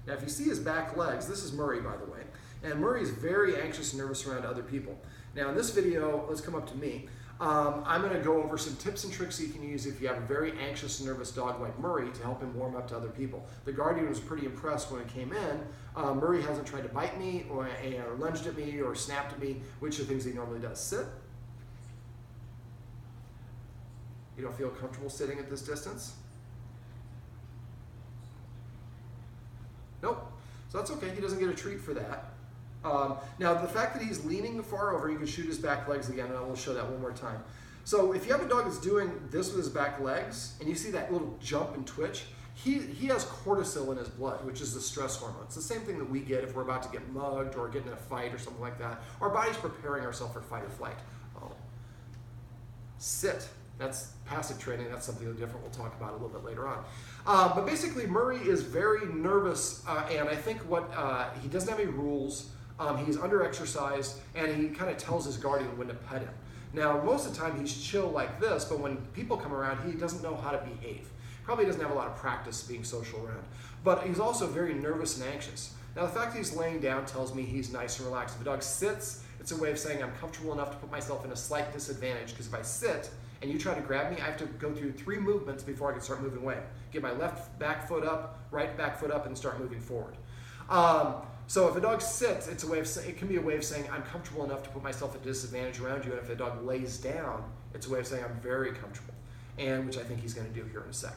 Now, if you see his back legs, this is Murray, by the way, and Murray is very anxious and nervous around other people. Now, in this video, let's come up to me. I'm going to go over some tips and tricks you can use if you have a very anxious and nervous dog like Murray to help him warm up to other people. The guardian was pretty impressed when it came in. Murray hasn't tried to bite me or lunged at me or snapped at me, which are things he normally does. Sit. You don't feel comfortable sitting at this distance? Nope. So that's okay. He doesn't get a treat for that. Now, the fact that he's leaning far over, you can shoot his back legs again, and I will show that one more time. So if you have a dog that's doing this with his back legs, and you see that little jump and twitch, he has cortisol in his blood, which is the stress hormone. It's the same thing that we get if we're about to get mugged or get in a fight or something like that. Our body's preparing ourselves for fight or flight. Oh. Sit. That's passive training. That's something different we'll talk about a little bit later on. But basically, Murray is very nervous, and I think he doesn't have any rules. He's under-exercised, and he kind of tells his guardian when to pet him. Now, most of the time, he's chill like this, but when people come around, he doesn't know how to behave. Probably doesn't have a lot of practice being social around. But he's also very nervous and anxious. Now, the fact that he's laying down tells me he's nice and relaxed. If a dog sits, it's a way of saying I'm comfortable enough to put myself in a slight disadvantage, because if I sit and you try to grab me, I have to go through 3 movements before I can start moving away. Get my left back foot up, right back foot up, and start moving forward. So if a dog sits, it can be a way of saying I'm comfortable enough to put myself at a disadvantage around you. And if a dog lays down, it's a way of saying I'm very comfortable, and which I think he's going to do here in a sec.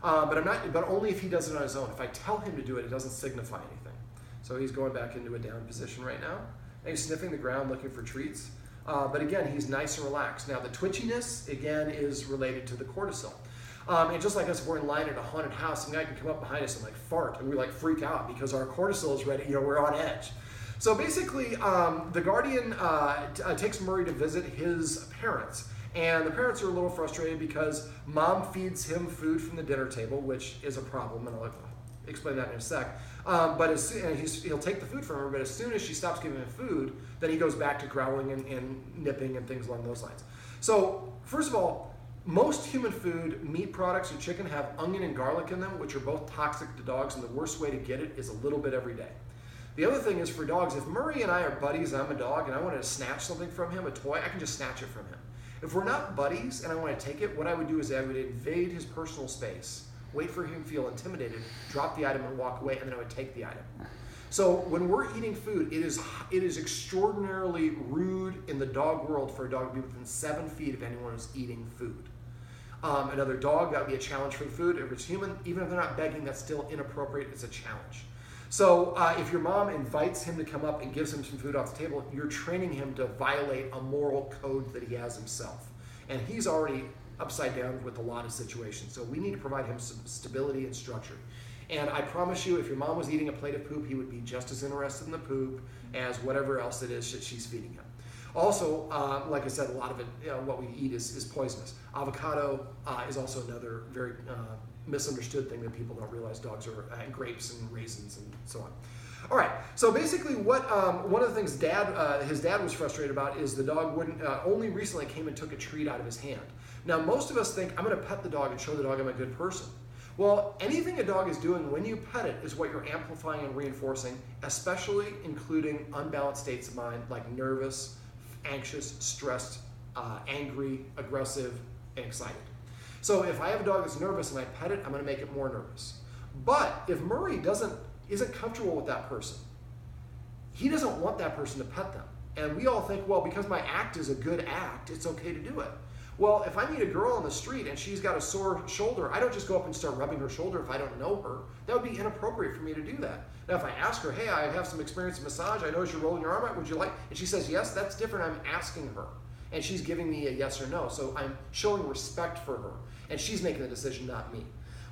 But only if he does it on his own. If I tell him to do it, it doesn't signify anything. So he's going back into a down position right now, and he's sniffing the ground looking for treats. But again, he's nice and relaxed. Now the twitchiness, again, is related to the cortisol. And just like us, if we're in line at a haunted house, some guy can come up behind us and like fart, and we like freak out because our cortisol is ready, we're on edge. So basically, the guardian takes Murray to visit his parents. And the parents are a little frustrated because mom feeds him food from the dinner table, which is a problem, and I'll explain that in a sec. But he'll take the food from her, but as soon as she stops giving him food, then he goes back to growling and nipping and things along those lines. So first of all, most human food, meat products or chicken, have onion and garlic in them, which are both toxic to dogs, and the worst way to get it is a little bit every day. The other thing is for dogs, if Murray and I are buddies, I'm a dog, and I wanted to snatch something from him, a toy, I can just snatch it from him. If we're not buddies and I want to take it, what I would do is I would invade his personal space, wait for him to feel intimidated, drop the item and walk away, and then I would take the item. So when we're eating food, it is extraordinarily rude in the dog world for a dog to be within 7 feet of anyone who's eating food. Another dog, that would be a challenge for the food. If it's human, even if they're not begging, that's still inappropriate. It's a challenge. So if your mom invites him to come up and gives him some food off the table, you're training him to violate a moral code that he has himself. And he's already upside down with a lot of situations. So we need to provide him some stability and structure. And I promise you, if your mom was eating a plate of poop, he would be just as interested in the poop as whatever else it is that she's feeding him. Also, like I said, a lot of it, what we eat is poisonous. Avocado is also another very misunderstood thing that people don't realize. Dogs are grapes and raisins and so on. All right, so basically one of the things his dad was frustrated about is the dog wouldn't, only recently came and took a treat out of his hand. Now, most of us think, I'm gonna pet the dog and show the dog I'm a good person. Well, anything a dog is doing when you pet it is what you're amplifying and reinforcing, especially including unbalanced states of mind like nervous, anxious, stressed, angry, aggressive, and excited. So if I have a dog that's nervous and I pet it, I'm gonna make it more nervous. But if Murray isn't comfortable with that person, he doesn't want that person to pet them. And we all think, well, because my act is a good act, it's okay to do it. Well, if I meet a girl on the street and she's got a sore shoulder, I don't just go up and start rubbing her shoulder if I don't know her. That would be inappropriate for me to do that. Now, if I ask her, hey, I have some experience in massage, I notice you're rolling your arm out, would you like? And she says yes, that's different. I'm asking her. And she's giving me a yes or no. So I'm showing respect for her. And she's making the decision, not me.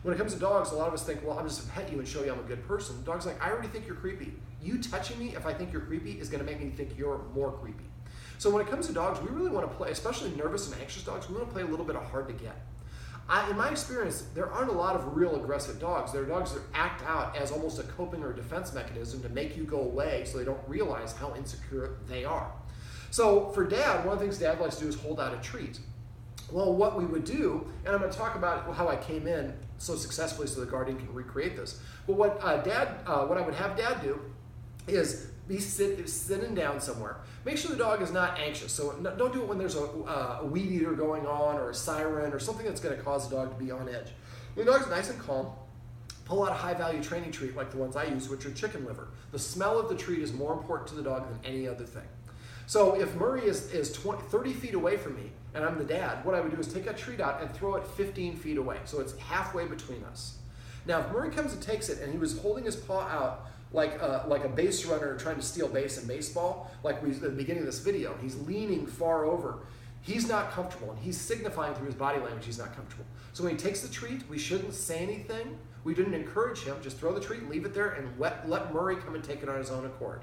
When it comes to dogs, a lot of us think, well, I'm just gonna pet you and show you I'm a good person. The dog's like, I already think you're creepy. You touching me, if I think you're creepy, is gonna make me think you're more creepy. So when it comes to dogs, we really want to play, especially nervous and anxious dogs, we want to play a little bit of hard to get. In my experience, there aren't a lot of real aggressive dogs. There are dogs that act out as almost a coping or defense mechanism to make you go away so they don't realize how insecure they are. So for Dad, one of the things Dad likes to do is hold out a treat. Well, what we would do, and I'm going to talk about how I came in so successfully so the guardian can recreate this. But what I would have Dad do is be sitting down somewhere. Make sure the dog is not anxious. So don't do it when there's a weed eater going on or a siren or something that's going to cause the dog to be on edge. When the dog's nice and calm, pull out a high-value training treat like the ones I use, which are chicken liver. The smell of the treat is more important to the dog than any other thing. So if Murray is 30 feet away from me and I'm the dad, what I would do is take that treat out and throw it 15 feet away. So it's halfway between us. Now if Murray comes and takes it and he was holding his paw out like a base runner trying to steal base in baseball, like we at the beginning of this video, he's leaning far over. He's not comfortable and he's signifying through his body language he's not comfortable. So when he takes the treat, we shouldn't say anything. We didn't encourage him, just throw the treat, leave it there, and let Murray come and take it on his own accord.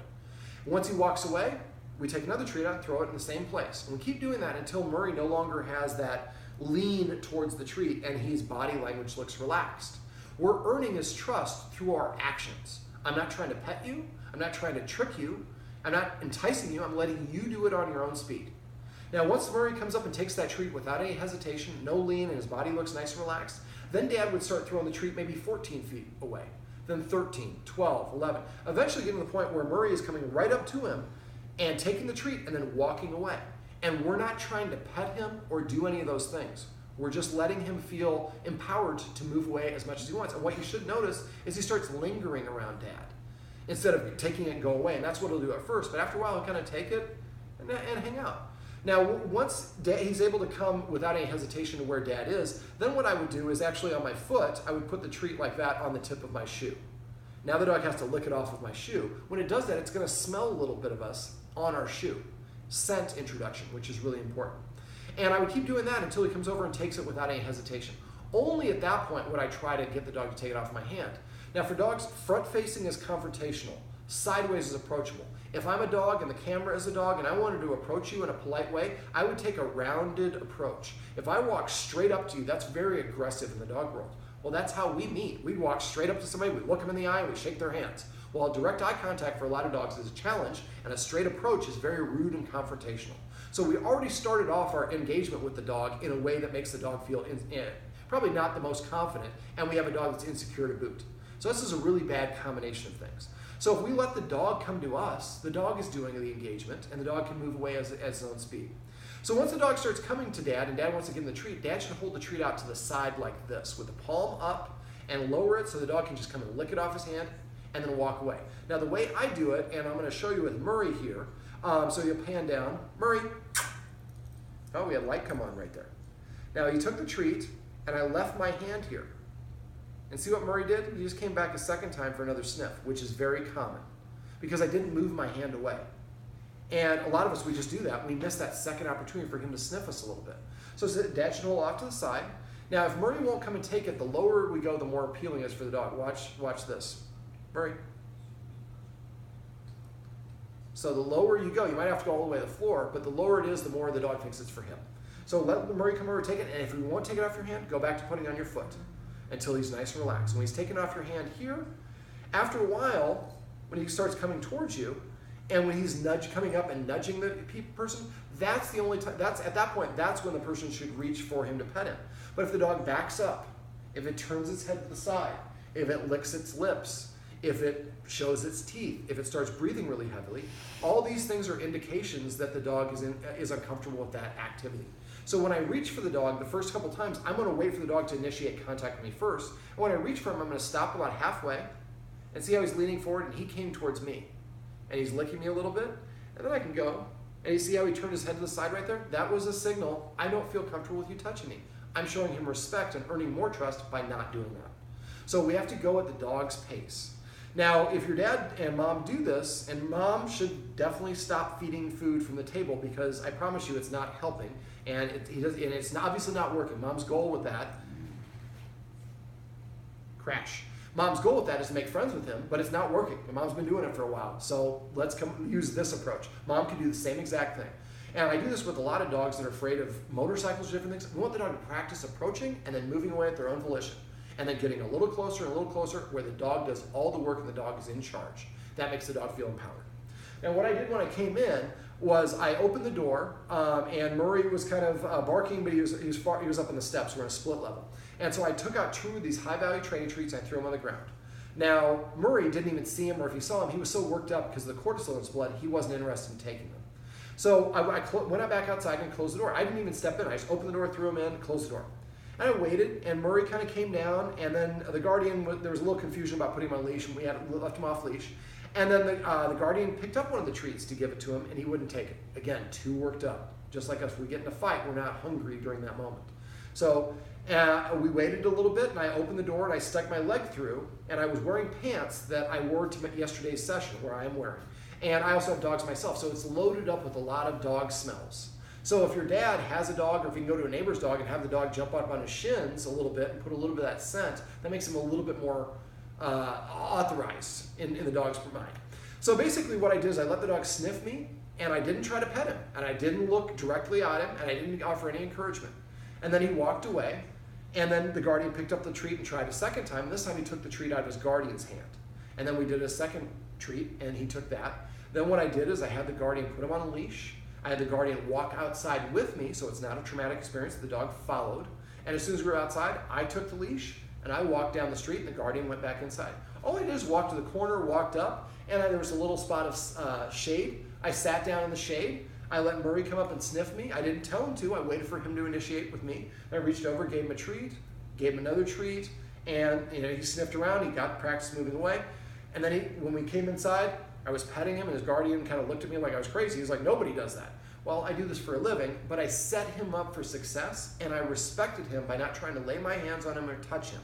Once he walks away, we take another treat out, throw it in the same place. And we keep doing that until Murray no longer has that lean towards the treat and his body language looks relaxed. We're earning his trust through our actions. I'm not trying to pet you. I'm not trying to trick you. I'm not enticing you. I'm letting you do it on your own speed. Now, once Murray comes up and takes that treat without any hesitation, no lean, and his body looks nice and relaxed, then Dad would start throwing the treat maybe 14 feet away, then 13, 12, 11, eventually getting to the point where Murray is coming right up to him and taking the treat and then walking away. And we're not trying to pet him or do any of those things. We're just letting him feel empowered to move away as much as he wants. And what you should notice is he starts lingering around Dad instead of taking it and go away. And that's what he'll do at first. But after a while, he'll kind of take it and hang out. Now, once he's able to come without any hesitation to where Dad is, then what I would do is actually on my foot, I would put the treat like that on the tip of my shoe. Now the dog has to lick it off with my shoe. When it does that, it's going to smell a little bit of us on our shoe. Scent introduction, which is really important. And I would keep doing that until he comes over and takes it without any hesitation. Only at that point would I try to get the dog to take it off my hand. Now for dogs, front-facing is confrontational. Sideways is approachable. If I'm a dog and the camera is a dog and I wanted to approach you in a polite way, I would take a rounded approach. If I walk straight up to you, that's very aggressive in the dog world. Well, that's how we meet. We walk straight up to somebody, we look them in the eye, and we shake their hands. Well, direct eye contact for a lot of dogs is a challenge, and a straight approach is very rude and confrontational. So we already started off our engagement with the dog in a way that makes the dog feel probably not the most confident, and we have a dog that's insecure to boot. So this is a really bad combination of things. So if we let the dog come to us, the dog is doing the engagement, and the dog can move away at its own speed. So once the dog starts coming to Dad, and Dad wants to give him the treat, Dad should hold the treat out to the side like this, with the palm up, and lower it so the dog can just come and lick it off his hand, and then walk away. Now the way I do it, and I'm going to show you with Murray here, so you'll pan down. Murray. Oh, we had light come on right there. Now he took the treat, and I left my hand here. And see what Murray did? He just came back a second time for another sniff, which is very common because I didn't move my hand away. And a lot of us, we just do that. We miss that second opportunity for him to sniff us a little bit. So Dad should hold off to the side. Now, if Murray won't come and take it, the lower we go, the more appealing it is for the dog. Watch this. Murray. So the lower you go, you might have to go all the way to the floor, but the lower it is, the more the dog thinks it's for him. So let Murray come over and take it, and if you won't take it off your hand, go back to putting it on your foot until he's nice and relaxed. When he's taken off your hand here, after a while, when he starts coming towards you, and when he's coming up and nudging the person, that's the only time. At that point, that's when the person should reach for him to pet him. But if the dog backs up, if it turns its head to the side, if it licks its lips, if it shows its teeth, if it starts breathing really heavily, all these things are indications that the dog is uncomfortable with that activity. So when I reach for the dog, the first couple times, I'm going to wait for the dog to initiate contact with me first. And when I reach for him, I'm going to stop about halfway and see how he's leaning forward, and he came towards me. And he's licking me a little bit, and then I can go. And you see how he turned his head to the side right there? That was a signal, I don't feel comfortable with you touching me. I'm showing him respect and earning more trust by not doing that. So we have to go at the dog's pace. Now, if your dad and mom do this, and mom should definitely stop feeding food from the table because I promise you it's not helping, and it's obviously not working. Mom's goal with that, crash. Mom's goal with that is to make friends with him, but it's not working. And Mom's been doing it for a while, so let's use this approach. Mom can do the same exact thing. And I do this with a lot of dogs that are afraid of motorcycles or different things. We want the dog to practice approaching and then moving away at their own volition. And then getting a little closer and a little closer where the dog does all the work and the dog is in charge. That makes the dog feel empowered. Now what I did when I came in was I opened the door and Murray was kind of barking, but he was up on the steps. We're on a split level. And so I took out 2 of these high-value training treats and I threw them on the ground. Now, Murray didn't even see him, or if he saw him, he was so worked up because of the cortisol in his blood, he wasn't interested in taking them. So I went back outside and closed the door. I didn't even step in. I just opened the door, threw him in, closed the door. And I waited, and Murray kind of came down, and then the guardian, there was a little confusion about putting him on leash, and we had left him off leash. And then the guardian picked up one of the treats to give it to him, and he wouldn't take it. Again, too worked up. Just like us, we get in a fight, we're not hungry during that moment. So we waited a little bit, and I opened the door, and I stuck my leg through, and I was wearing pants that I wore to yesterday's session, where I am wearing. And I also have dogs myself, so it's loaded up with a lot of dog smells. So if your dad has a dog, or if you can go to a neighbor's dog and have the dog jump up on his shins a little bit and put a little bit of that scent, that makes him a little bit more authorized in the dog's mind. So basically what I did is I let the dog sniff me, and I didn't try to pet him, and I didn't look directly at him, and I didn't offer any encouragement. And then he walked away, and then the guardian picked up the treat and tried a second time. This time he took the treat out of his guardian's hand. And then we did a second treat, and he took that. Then what I did is I had the guardian put him on a leash. I had the guardian walk outside with me, so it's not a traumatic experience. The dog followed. And as soon as we were outside, I took the leash, and I walked down the street, and the guardian went back inside. All I did is walk to the corner, walked up, and there was a little spot of shade. I sat down in the shade. I let Murray come up and sniff me. I didn't tell him to. I waited for him to initiate with me. I reached over, gave him a treat, gave him another treat, and he sniffed around. He got practice moving away. And then when we came inside, I was petting him, and his guardian kind of looked at me like I was crazy. He was like, nobody does that. Well, I do this for a living, but I set him up for success, and I respected him by not trying to lay my hands on him or touch him.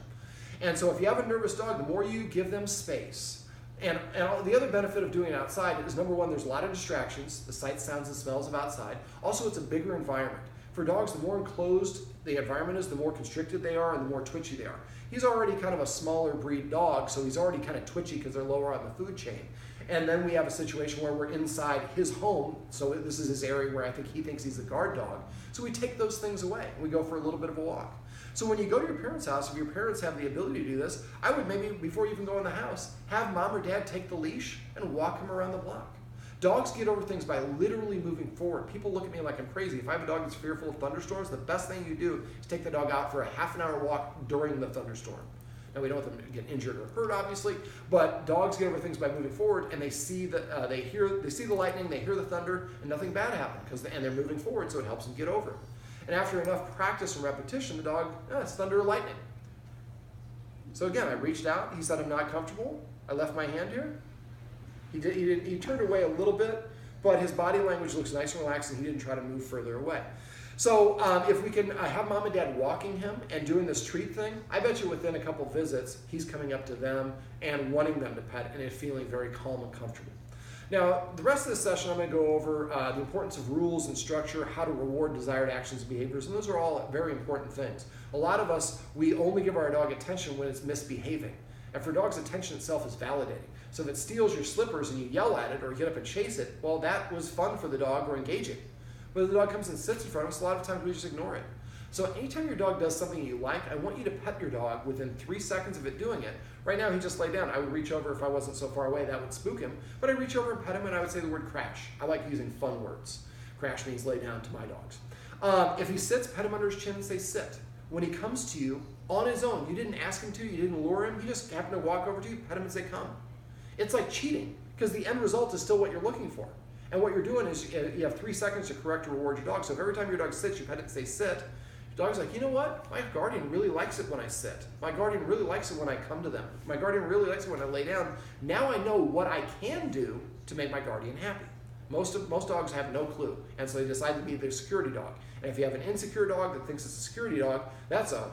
And so if you have a nervous dog, the more you give them space. And the other benefit of doing it outside is, number one, there's a lot of distractions, the sights, sounds, and smells of outside. Also, it's a bigger environment. For dogs, the more enclosed the environment is, the more constricted they are and the more twitchy they are. He's already kind of a smaller breed dog, so he's already kind of twitchy because they're lower on the food chain. And then we have a situation where we're inside his home, so this is his area where I think he thinks he's the guard dog. So we take those things away. We go for a little bit of a walk. So when you go to your parents' house, if your parents have the ability to do this, I would maybe, before you even go in the house, have mom or dad take the leash and walk him around the block. Dogs get over things by literally moving forward. People look at me like I'm crazy. If I have a dog that's fearful of thunderstorms, the best thing you do is take the dog out for a half-an-hour walk during the thunderstorm. Now, we don't want them to get injured or hurt, obviously, but dogs get over things by moving forward, and they see the lightning, they hear the thunder, and nothing bad happens, and they're moving forward, so it helps them get over it. And after enough practice and repetition, the dog, it's thunder or lightning. So again, I reached out. He said, I'm not comfortable. I left my hand here. He turned away a little bit, but his body language looks nice and relaxed, and he didn't try to move further away. So if we can have mom and dad walking him and doing this treat thing, I bet you within a couple visits, he's coming up to them and wanting them to pet and feeling very calm and comfortable. Now, the rest of this session, I'm going to go over the importance of rules and structure, how to reward desired actions and behaviors, and those are all very important things. A lot of us, we only give our dog attention when it's misbehaving. And for dogs, attention itself is validating. So if it steals your slippers and you yell at it or get up and chase it, well, that was fun for the dog or engaging. But if the dog comes and sits in front of us, a lot of times we just ignore it. So anytime your dog does something you like, I want you to pet your dog within 3 seconds of it doing it. Right now, he just laid down. I would reach over if I wasn't so far away. That would spook him. But I'd reach over and pet him, and I would say the word crash. I like using fun words. Crash means lay down to my dogs. If he sits, pet him under his chin and say sit. When he comes to you on his own, you didn't ask him to, you didn't lure him, he just happened to walk over to you, pet him and say come. It's like cheating, because the end result is still what you're looking for. And what you're doing is you have 3 seconds to correct or reward your dog. So if every time your dog sits, you pet it and say sit, your dog's like, you know what? My guardian really likes it when I sit. My guardian really likes it when I come to them. My guardian really likes it when I lay down. Now I know what I can do to make my guardian happy. Most dogs have no clue, and so they decide to be the security dog. And if you have an insecure dog that thinks it's a security dog, that's a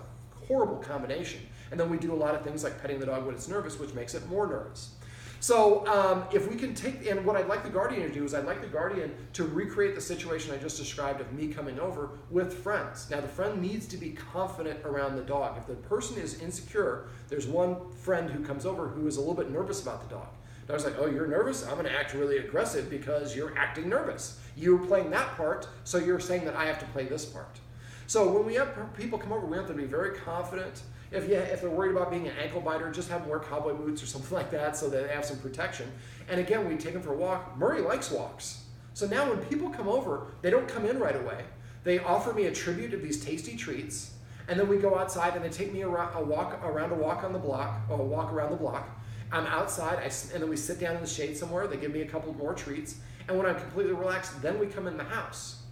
horrible combination. And then we do a lot of things like petting the dog when it's nervous, which makes it more nervous. So if we can take, and what I'd like the guardian to do is I'd like the guardian to recreate the situation I just described of me coming over with friends. Now the friend needs to be confident around the dog. If the person is insecure, there's one friend who comes over who is a little bit nervous about the dog. The dog's like, oh, you're nervous? I'm going to act really aggressive because you're acting nervous. You're playing that part, so you're saying that I have to play this part. So when we have people come over, we have to be very confident. If they're worried about being an ankle biter, just have them wear cowboy boots or something like that so that they have some protection. And again, we take them for a walk. Murray likes walks. So now when people come over, they don't come in right away. They offer me a tribute of these tasty treats. And then we go outside and they take me around a walk on the block, or a walk around the block. I'm outside, and then we sit down in the shade somewhere. They give me a couple more treats. And when I'm completely relaxed, then we come in the house.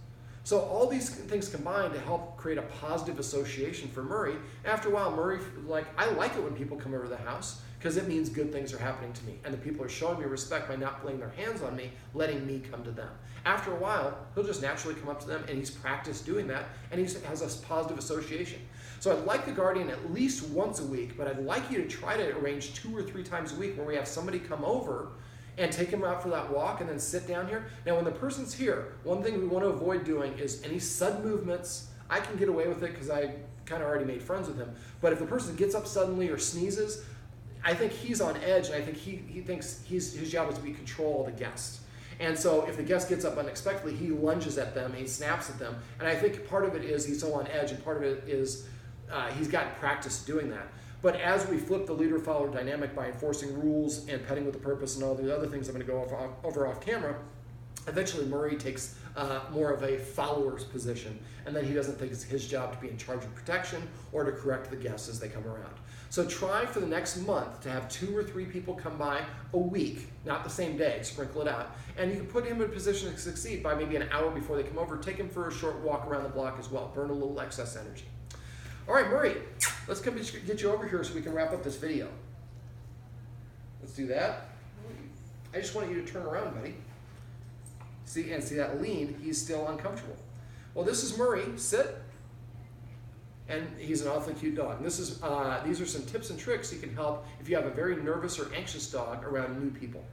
So all these things combine to help create a positive association for Murray. After a while, Murray, I like it when people come over to the house because it means good things are happening to me. And the people are showing me respect by not laying their hands on me, letting me come to them. After a while, he'll just naturally come up to them, and he's practiced doing that, and he has a positive association. So I'd like the guardian at least once a week, but I'd like you to try to arrange 2 or 3 times a week where we have somebody come over and take him out for that walk and then sit down here. Now, when the person's here, one thing we want to avoid doing is any sudden movements. I can get away with it because I kind of already made friends with him. But if the person gets up suddenly or sneezes, I think he's on edge, and I think he thinks his job is to be control of the guest. And so if the guest gets up unexpectedly, he lunges at them, he snaps at them. And I think part of it is he's so on edge, and part of it is he's gotten practice doing that. But as we flip the leader-follower dynamic by enforcing rules and petting with a purpose and all the other things I'm going to go over off camera, eventually Murray takes more of a follower's position, and then he doesn't think it's his job to be in charge of protection or to correct the guests as they come around. So try for the next month to have 2 or 3 people come by a week, not the same day, sprinkle it out. And you can put him in a position to succeed by maybe an hour before they come over. Take him for a short walk around the block as well. Burn a little excess energy. All right, Murray, let's come get you over here so we can wrap up this video. Let's do that. I just want you to turn around, buddy. See that lean, he's still uncomfortable. Well, this is Murray, sit. And he's an awfully cute dog. And these are some tips and tricks you can help if you have a very nervous or anxious dog around new people.